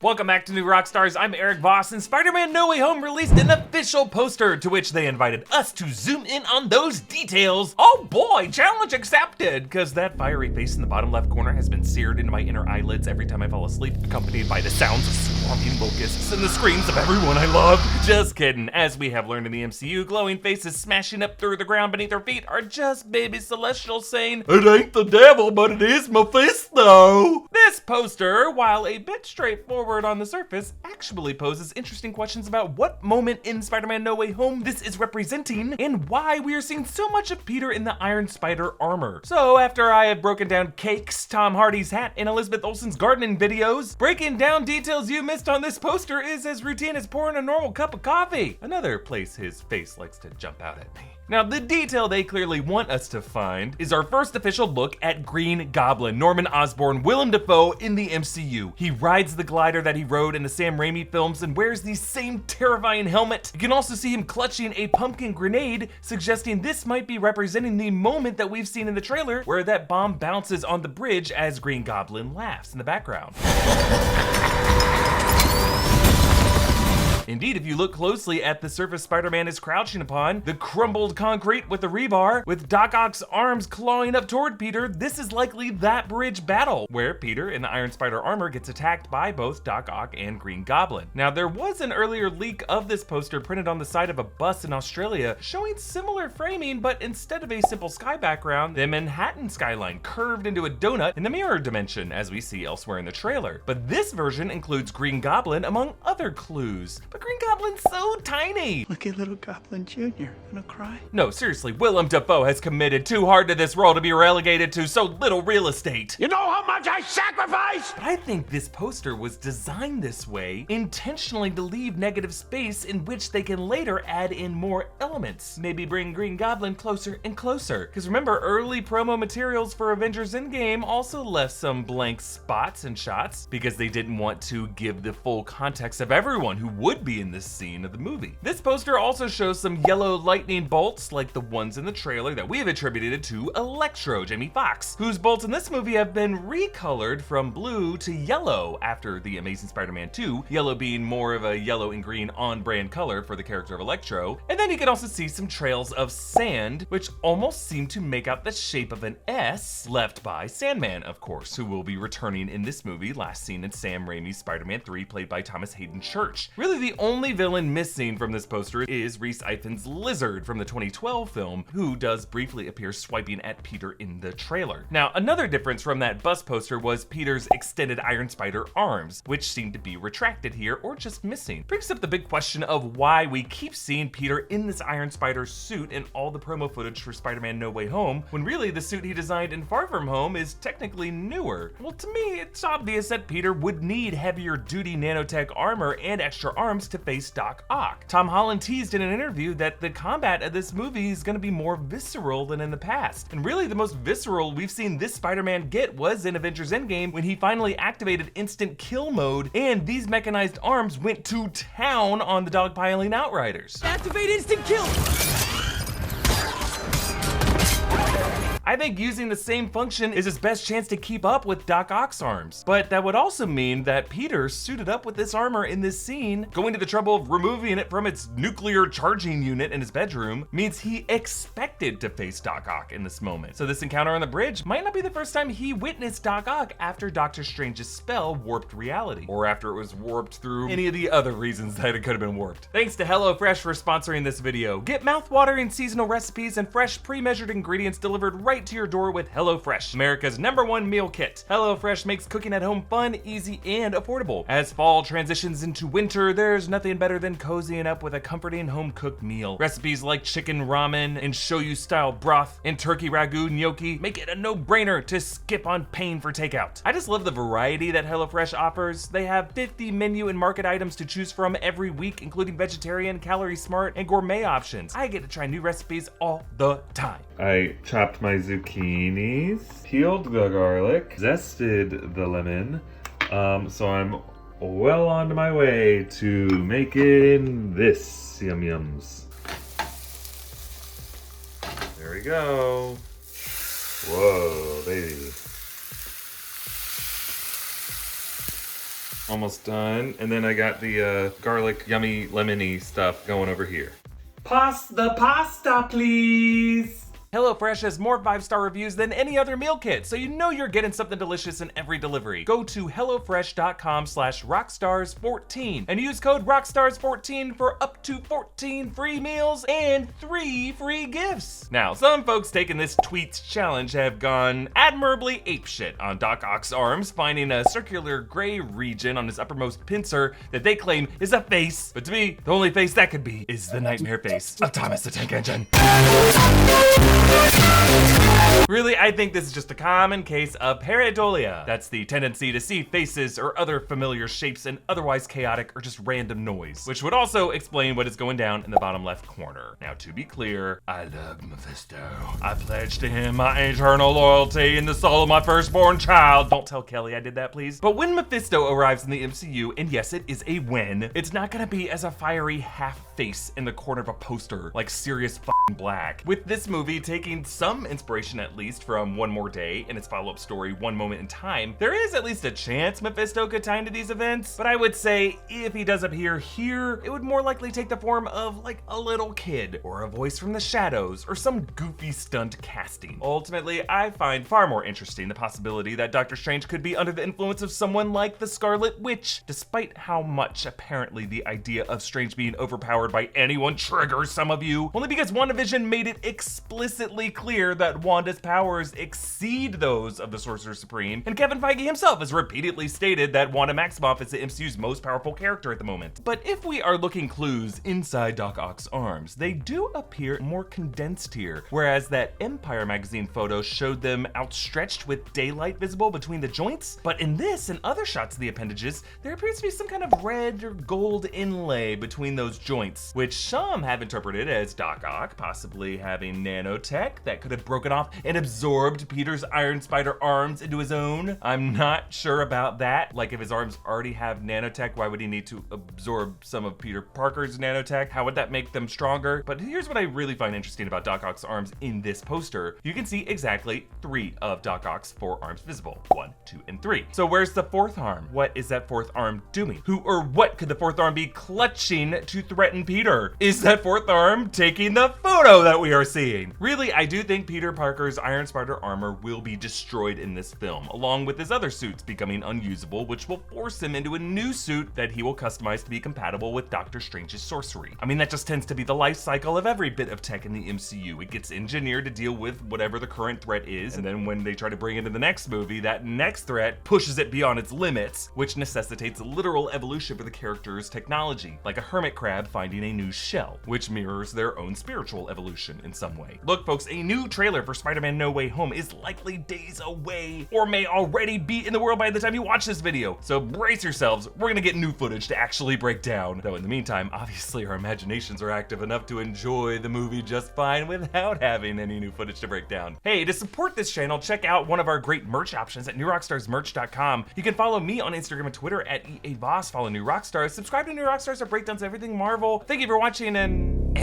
Welcome back to New Rockstars. I'm Erik Voss, and Spider-Man No Way Home released an official poster to which they invited us to zoom in on those details. Oh boy, challenge accepted! Because that fiery face in the bottom left corner has been seared into my inner eyelids every time I fall asleep, accompanied by the sounds of swarming locusts and the screams of everyone I love. Just kidding. As we have learned in the MCU, glowing faces smashing up through the ground beneath our feet are just baby celestials saying, "It ain't the devil, but it is Mephisto." This poster, while a bit straightforward on the surface, actually poses interesting questions about what moment in Spider-Man No Way Home this is representing and why we are seeing so much of Peter in the Iron Spider armor. So after I have broken down Cakes, Tom Hardy's hat, and Elizabeth Olsen's gardening videos, breaking down details you missed on this poster is as routine as pouring a normal cup of coffee. Another place his face likes to jump out at me. Now, the detail they clearly want us to find is our first official look at Green Goblin, Norman Osborn, Willem Dafoe in the MCU. He rides the glider that he rode in the Sam Raimi films and wears the same terrifying helmet. You can also see him clutching a pumpkin grenade, suggesting this might be representing the moment that we've seen in the trailer where that bomb bounces on the bridge as Green Goblin laughs in the background. Indeed, if you look closely at the surface Spider-Man is crouching upon, the crumbled concrete with the rebar, with Doc Ock's arms clawing up toward Peter, this is likely that bridge battle, where Peter in the Iron Spider armor gets attacked by both Doc Ock and Green Goblin. Now, there was an earlier leak of this poster printed on the side of a bus in Australia, showing similar framing, but instead of a simple sky background, the Manhattan skyline curved into a donut in the mirror dimension, as we see elsewhere in the trailer. But this version includes Green Goblin among other clues. But Green Goblin's so tiny. Look at little Goblin Jr. Gonna cry? No, seriously, Willem Dafoe has committed too hard to this role to be relegated to so little real estate. You know how much I sacrificed? But I think this poster was designed this way intentionally to leave negative space in which they can later add in more elements. Maybe bring Green Goblin closer and closer. Because remember, early promo materials for Avengers Endgame also left some blank spots and shots because they didn't want to give the full context of everyone who would be in this scene of the movie. This poster also shows some yellow lightning bolts like the ones in the trailer that we have attributed to Electro, Jamie Foxx, whose bolts in this movie have been recolored from blue to yellow after The Amazing Spider-Man 2, yellow being more of a yellow and green on-brand color for the character of Electro. And then you can also see some trails of sand, which almost seem to make out the shape of an S, left by Sandman, of course, who will be returning in this movie, last seen in Sam Raimi's Spider-Man 3, played by Thomas Hayden Church. Really, the only villain missing from this poster is Rhys Ifans' Lizard from the 2012 film, who does briefly appear swiping at Peter in the trailer. Now, another difference from that bus poster was Peter's extended Iron Spider arms, which seem to be retracted here or just missing. Brings up the big question of why we keep seeing Peter in this Iron Spider suit in all the promo footage for Spider-Man No Way Home, when really the suit he designed in Far From Home is technically newer. Well, to me, it's obvious that Peter would need heavier duty nanotech armor and extra arms to face Doc Ock. Tom Holland teased in an interview that the combat of this movie is going to be more visceral than in the past. And really the most visceral we've seen this Spider-Man get was in Avengers Endgame when he finally activated instant kill mode and these mechanized arms went to town on the dogpiling Outriders. Activate instant kill! I think using the same function is his best chance to keep up with Doc Ock's arms. But that would also mean that Peter, suited up with this armor in this scene, going to the trouble of removing it from its nuclear charging unit in his bedroom, means he expected to face Doc Ock in this moment. So this encounter on the bridge might not be the first time he witnessed Doc Ock after Doctor Strange's spell warped reality, or after it was warped through any of the other reasons that it could have been warped. Thanks to HelloFresh for sponsoring this video. Get mouth-watering seasonal recipes and fresh pre-measured ingredients delivered right to your door with HelloFresh, America's #1 meal kit. HelloFresh makes cooking at home fun, easy, and affordable. As fall transitions into winter, there's nothing better than cozying up with a comforting home-cooked meal. Recipes like chicken ramen and shoyu-style broth and turkey ragu gnocchi make it a no-brainer to skip on paying for takeout. I just love the variety that HelloFresh offers. They have 50 menu and market items to choose from every week, including vegetarian, calorie-smart, and gourmet options. I get to try new recipes all the time. I chopped my zucchinis, peeled the garlic, zested the lemon, so I'm well on my way to making this yum yums. There we go. Whoa, baby. Almost done. And then I got the garlic yummy lemony stuff going over here. Pass the pasta, please. HelloFresh has more 5-star reviews than any other meal kit, so you know you're getting something delicious in every delivery. Go to hellofresh.com/rockstars14 and use code rockstars14 for up to 14 free meals and 3 free gifts. Now, some folks taking this tweets challenge have gone admirably apeshit on Doc Ock's arms, finding a circular gray region on his uppermost pincer that they claim is a face. But to me, the only face that could be is the nightmare face of Thomas the Tank Engine. Really, I think this is just a common case of pareidolia. That's the tendency to see faces or other familiar shapes in otherwise chaotic or just random noise, which would also explain what is going down in the bottom left corner. Now, to be clear, I love Mephisto. I pledge to him my eternal loyalty in the soul of my firstborn child. Don't tell Kelly I did that, please. But when Mephisto arrives in the MCU, and yes, it is a when, it's not gonna be as a fiery half face in the corner of a poster like Sirius Black. With this movie taking some inspiration at least from One More Day and its follow-up story One Moment in Time, there is at least a chance Mephisto could tie into these events, but I would say if he does appear here, it would more likely take the form of like a little kid or a voice from the shadows or some goofy stunt casting. Ultimately, I find far more interesting the possibility that Doctor Strange could be under the influence of someone like the Scarlet Witch, despite how much apparently the idea of Strange being overpowered by anyone triggers some of you, only because WandaVision made it explicitly clear that Wanda's powers exceed those of the Sorcerer Supreme, and Kevin Feige himself has repeatedly stated that Wanda Maximoff is the MCU's most powerful character at the moment. But if we are looking clues inside Doc Ock's arms, they do appear more condensed here, whereas that Empire magazine photo showed them outstretched with daylight visible between the joints. But in this and other shots of the appendages, there appears to be some kind of red or gold inlay between those joints, which some have interpreted as Doc Ock possibly having nanotech that could have broken off and absorbed Peter's Iron Spider arms into his own. I'm not sure about that. Like, if his arms already have nanotech, why would he need to absorb some of Peter Parker's nanotech? How would that make them stronger? But here's what I really find interesting about Doc Ock's arms in this poster. You can see exactly 3 of Doc Ock's 4 arms visible. 1, 2, and 3. So where's the 4th arm? What is that 4th arm doing? Who or what could the 4th arm be clutching to threaten Peter? Is that 4th arm taking the photo that we are seeing? Really, I do think Peter Parker's Iron Spider armor will be destroyed in this film, along with his other suits becoming unusable, which will force him into a new suit that he will customize to be compatible with Doctor Strange's sorcery. I mean, that just tends to be the life cycle of every bit of tech in the MCU. It gets engineered to deal with whatever the current threat is, and then when they try to bring it into the next movie, that next threat pushes it beyond its limits, which necessitates literal evolution for the character's technology, like a hermit crab finding a new shell, which mirrors their own spiritual evolution in some way. Look, folks, a new trailer for Spider-Man No Way Home is likely days away, or may already be in the world by the time you watch this video. So brace yourselves, we're gonna get new footage to actually break down. Though in the meantime, obviously our imaginations are active enough to enjoy the movie just fine without having any new footage to break down. Hey, to support this channel, check out one of our great merch options at newrockstarsmerch.com. You can follow me on Instagram and Twitter at EA Voss, follow New Rockstars, subscribe to New Rockstars for breakdowns of everything Marvel. Thank you for watching, and